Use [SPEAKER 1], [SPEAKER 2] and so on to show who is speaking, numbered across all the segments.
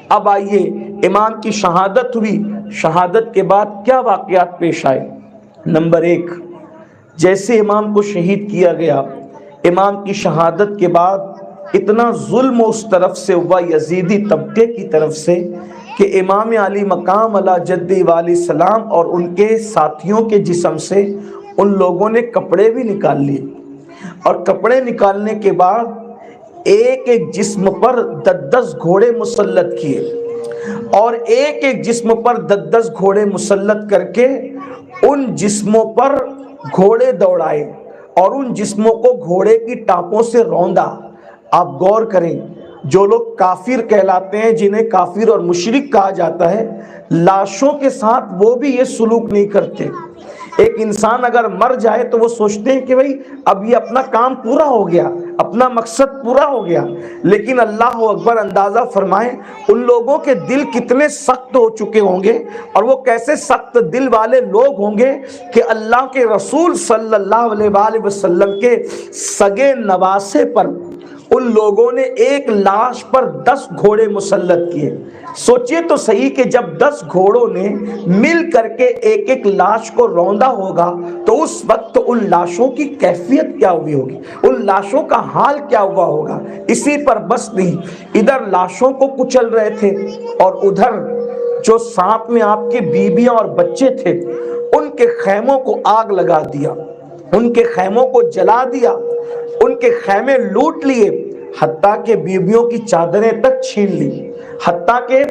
[SPEAKER 1] اب آئیے امام کی شہادت ہوئی، شہادت کے بعد کیا واقعات پیش آئے؟ نمبر 1، جیسے امام کو شہید کیا گیا، امام کی شہادت کے بعد اتنا ظلم اس طرف سے ہوا یزیدی طبقے کی طرف سے کہ امام علی مقام علی جدی والی سلام اور ان کے ساتھیوں کے جسم سے ان لوگوں نے کپڑے بھی نکال لیے، اور کپڑے نکالنے کے بعد ایک ایک جسم پر 10 گھوڑے مسلط کیے، اور ایک ایک جسم پر 10 گھوڑے مسلط کر کے ان جسموں پر گھوڑے دوڑائے اور ان جسموں کو گھوڑے کی ٹانپوں سے روندا۔ آپ غور کریں، جو لوگ کافر کہلاتے ہیں، جنہیں کافر اور مشرک کہا جاتا ہے، لاشوں کے ساتھ وہ بھی یہ سلوک نہیں کرتے۔ ایک انسان اگر مر جائے تو وہ سوچتے ہیں کہ بھئی اب یہ اپنا کام پورا ہو گیا، اپنا مقصد پورا ہو گیا، لیکن اللہ اکبر، اندازہ فرمائیں ان لوگوں کے دل کتنے سخت ہو چکے ہوں گے، اور وہ کیسے سخت دل والے لوگ ہوں گے کہ اللہ کے رسول صلی اللہ علیہ وآلہ وسلم کے سگے نواسے پر ان لوگوں نے ایک لاش پر 10 گھوڑے مسلط کیے۔ سوچئے تو صحیح کہ جب 10 گھوڑوں نے مل کر کے ایک ایک لاش کو روندا ہوگا تو اس وقت ان لاشوں کی کیفیت کیا ہوئی ہوگی، ان لاشوں کا حال کیا ہوا ہوگا۔ اسی پر بس نہیں، ادھر لاشوں کو کچل رہے تھے اور ادھر جو ساتھ میں آپ کے بیویاں اور بچے تھے ان کے خیموں کو آگ لگا دیا، ان کے خیموں کو جلا دیا، ان کے خیمے لوٹ لیے، حتیٰ کہ بیویوں کی چادریں تک چھین لی، حتیٰ کہ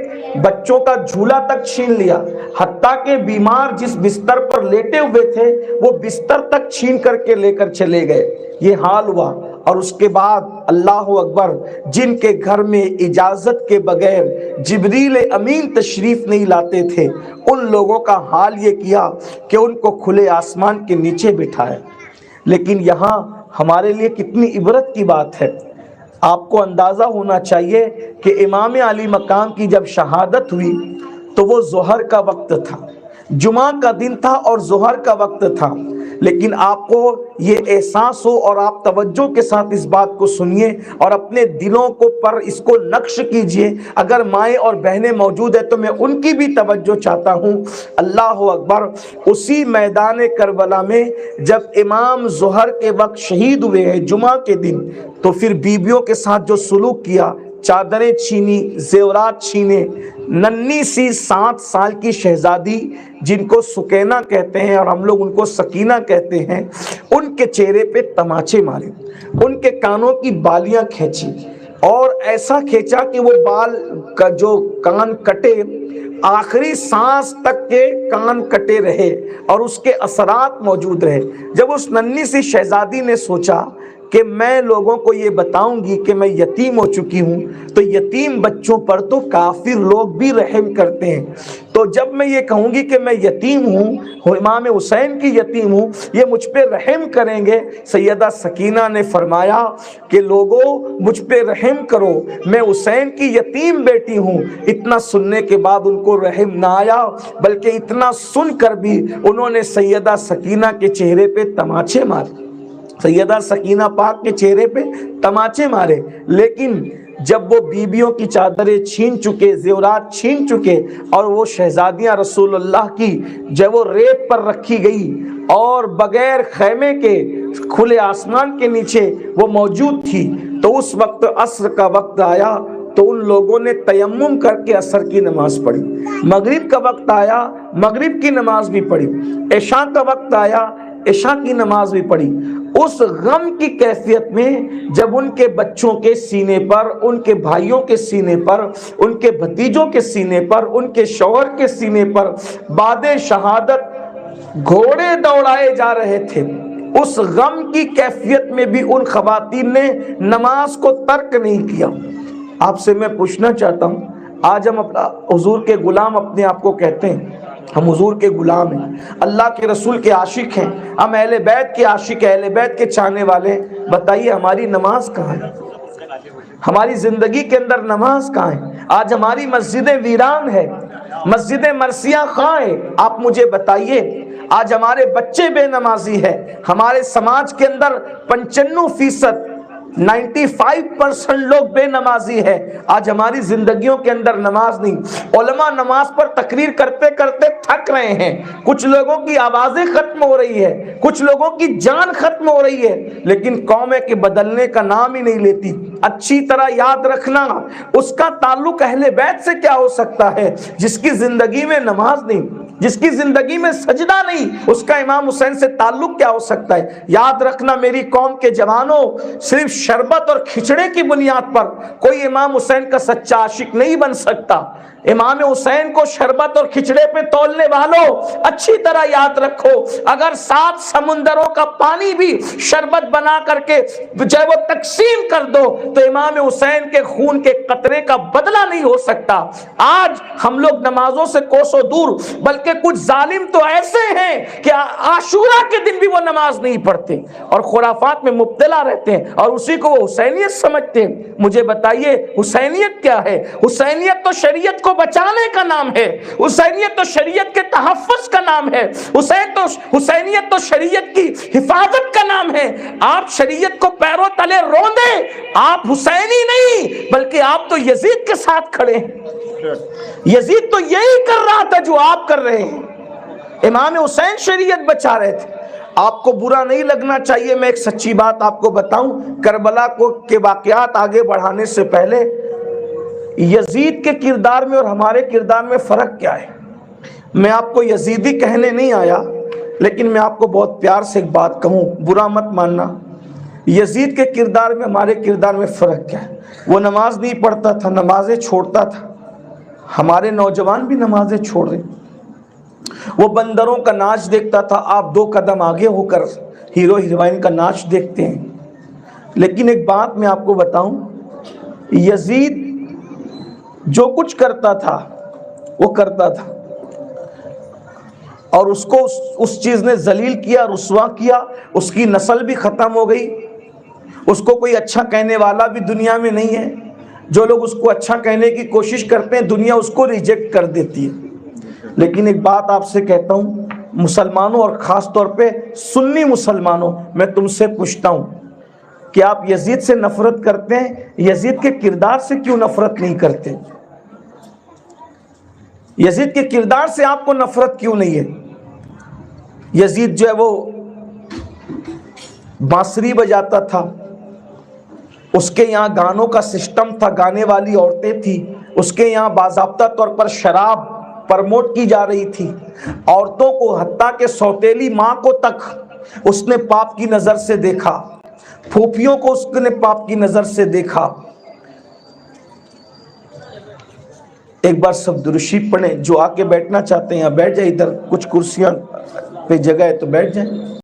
[SPEAKER 1] بچوں کا جھولا تک چھین لیا، حتیٰ کہ بیمار جس بستر پر لیٹے ہوئے تھے وہ بستر تک چھین کر کے لے کر چلے گئے۔ یہ حال ہوا، اور اس کے بعد اللہ اکبر، جن کے گھر میں اجازت کے بغیر جبریل امین تشریف نہیں لاتے تھے، ان لوگوں کا حال یہ کیا کہ ان کو کھلے آسمان کے نیچے بٹھایا۔ لیکن یہاں ہمارے لیے کتنی عبرت کی بات ہے۔ آپ کو اندازہ ہونا چاہیے کہ امام علی مقام کی جب شہادت ہوئی تو وہ ظہر کا وقت تھا، جمعہ کا دن تھا اور ظہر کا وقت تھا، لیکن آپ کو یہ احساس ہو اور آپ توجہ کے ساتھ اس بات کو سنیے اور اپنے دلوں کو پر اس کو نقش کیجئے۔ اگر مائیں اور بہنیں موجود ہیں تو میں ان کی بھی توجہ چاہتا ہوں۔ اللہ اکبر، اسی میدان کربلا میں جب امام ظہر کے وقت شہید ہوئے ہیں جمعہ کے دن، تو پھر بیویوں کے ساتھ جو سلوک کیا، چادریں چھینی، زیورات چھینے، ننھی سی 7 سال کی شہزادی جن کو سکینہ کہتے ہیں اور ہم لوگ ان کو سکینہ کہتے ہیں، ان کے چہرے پہ تماچے مارے، ان کے کانوں کی بالیاں کھینچی، اور ایسا کھینچا کہ وہ بال کا جو کان کٹے، آخری سانس تک کے کان کٹے رہے اور اس کے اثرات موجود رہے۔ جب اس ننھی سی شہزادی نے سوچا کہ میں لوگوں کو یہ بتاؤں گی کہ میں یتیم ہو چکی ہوں، تو یتیم بچوں پر تو کافر لوگ بھی رحم کرتے ہیں، تو جب میں یہ کہوں گی کہ میں یتیم ہوں، امام حسین کی یتیم ہوں، یہ مجھ پہ رحم کریں گے۔ سیدہ سکینہ نے فرمایا کہ لوگوں مجھ پہ رحم کرو، میں حسین کی یتیم بیٹی ہوں۔ اتنا سننے کے بعد ان کو رحم نہ آیا، بلکہ اتنا سن کر بھی انہوں نے سیدہ سکینہ کے چہرے پہ تماچے مارے، سیدہ سکینہ پاک کے چہرے پہ تماچے مارے۔ لیکن جب وہ بیویوں کی چادریں چھین چکے، زیورات چھین چکے، اور وہ شہزادیاں رسول اللہ کی جب وہ ریت پر رکھی گئی اور بغیر خیمے کے کھلے آسمان کے نیچے وہ موجود تھی، تو اس وقت عصر کا وقت آیا تو ان لوگوں نے تیمم کر کے عصر کی نماز پڑھی، مغرب کا وقت آیا مغرب کی نماز بھی پڑھی، عشاء کا وقت آیا عشاء کی نماز بھی پڑھی۔ اس غم کی کیفیت میں جب ان کے بچوں کے سینے پر، ان کے بھائیوں کے سینے پر، ان کے بھتیجوں کے سینے پر، ان کے شوہر کے سینے پر بعد شہادت گھوڑے دوڑائے جا رہے تھے، اس غم کی کیفیت میں بھی ان خواتین نے نماز کو ترک نہیں کیا۔ آپ سے میں پوچھنا چاہتا ہوں، آج ہم اپنا حضور کے غلام اپنے آپ کو کہتے ہیں، ہم حضور کے غلام ہیں، اللہ کے رسول کے عاشق ہیں، ہم اہل بیت کے عاشق ہیں، اہل بیت کے چاہنے والے ہیں، بتائیے ہماری نماز کہاں ہے؟ ہماری زندگی کے اندر نماز کہاں ہے؟ آج ہماری مسجدیں ویران ہے، مسجد مرثیہ خواہ ہے۔ آپ مجھے بتائیے، آج ہمارے بچے بے نمازی ہے، ہمارے سماج کے اندر 95% 95% لوگ بے نمازی ہے. آج ہماری زندگیوں کے اندر نماز نہیں. علماء نماز پر تقریر کرتے کرتے تھک رہے ہیں. کچھ لوگوں کی آوازیں ختم ہو رہی ہے, کچھ لوگوں کی جان ختم ہو رہی ہے, لیکن قومیں کے بدلنے کا نام ہی نہیں لیتی. اچھی طرح یاد رکھنا, اس کا تعلق اہل بیت سے کیا ہو سکتا ہے جس کی زندگی میں نماز نہیں, جس کی زندگی میں سجدہ نہیں, اس کا امام حسین سے تعلق کیا ہو سکتا ہے. یاد رکھنا میری قوم کے جوانوں, صرف شربت اور کھچڑے کی بنیاد پر کوئی امام حسین کا سچا عاشق نہیں بن سکتا. امام حسین کو شربت اور کھچڑے پہ تولنے والوں اچھی طرح یاد رکھو, اگر 7 سمندروں کا پانی بھی شربت بنا کر کے جب وہ تقسیم کر دو تو امام حسین کے خون کے قطرے کا بدلہ نہیں ہو سکتا. آج ہم لوگ نمازوں سے کوسوں دور, بلکہ کچھ ظالم تو ایسے ہیں کہ عاشورہ کے دن بھی وہ نماز نہیں پڑھتے اور خرافات میں مبتلا رہتے ہیں اور اسی کو وہ حسینیت سمجھتے ہیں. مجھے بتائیے حسینیت کیا ہے؟ حسینیت تو شریعت کو بچانے کا نام ہے, حسینیت تو شریعت کے تحفظ کا نام ہے, حسینیت تو شریعت کی حفاظت کا نام ہے. آپ شریعت کو پیروں تلے روندے, آپ حسینی نہیں بلکہ آپ تو یزید کے ساتھ کھڑے ہیں. یزید تو یہی کر رہا تھا جو آپ کر رہے ہیں. امام حسین شریعت بچا رہے تھے. آپ کو برا نہیں لگنا چاہیے. میں ایک سچی بات آپ کو بتاؤں, کربلا کے واقعات آگے بڑھانے سے پہلے یزید کے کردار میں اور ہمارے کردار میں فرق کیا ہے. میں آپ کو یزیدی کہنے نہیں آیا, لیکن میں آپ کو بہت پیار سے ایک بات کہوں, برا مت ماننا. یزید کے کردار میں ہمارے کردار میں فرق کیا ہے؟ وہ نماز نہیں پڑھتا تھا, نمازیں چھوڑتا تھا. ہمارے نوجوان بھی نمازیں چھوڑ رہے. وہ بندروں کا ناچ دیکھتا تھا, آپ 2 قدم آگے ہو کر ہیرو ہیروئن کا ناچ دیکھتے ہیں. لیکن ایک بات میں آپ کو بتاؤں, یزید جو کچھ کرتا تھا وہ کرتا تھا, اور اس کو اس چیز نے ذلیل کیا, رسوا کیا. اس کی نسل بھی ختم ہو گئی. اس کو کوئی اچھا کہنے والا بھی دنیا میں نہیں ہے. جو لوگ اس کو اچھا کہنے کی کوشش کرتے ہیں دنیا اس کو ریجیکٹ کر دیتی ہے. لیکن ایک بات آپ سے کہتا ہوں, مسلمانوں اور خاص طور پہ سنی مسلمانوں, میں تم سے پوچھتا ہوں کہ آپ یزید سے نفرت کرتے ہیں, یزید کے کردار سے کیوں نفرت نہیں کرتے؟ یزید کے کردار سے آپ کو نفرت کیوں نہیں ہے؟ یزید جو ہے وہ بانسری بجاتا تھا, اس کے یہاں گانوں کا سسٹم تھا, گانے والی عورتیں تھی, اس کے یہاں باضابطہ طور پر شراب پرموٹ کی جا رہی تھی. عورتوں کو حتیٰ کہ سوتیلی ماں کو تک اس نے پاپ کی نظر سے دیکھا, پھوپھیوں کو اس نے پاپ کی نظر سے دیکھا. ایک بار سب درود شریف پڑھیں. جو آ کے بیٹھنا چاہتے ہیں بیٹھ جائیں, ادھر کچھ کرسیاں پہ جگہ ہے تو بیٹھ جائیں.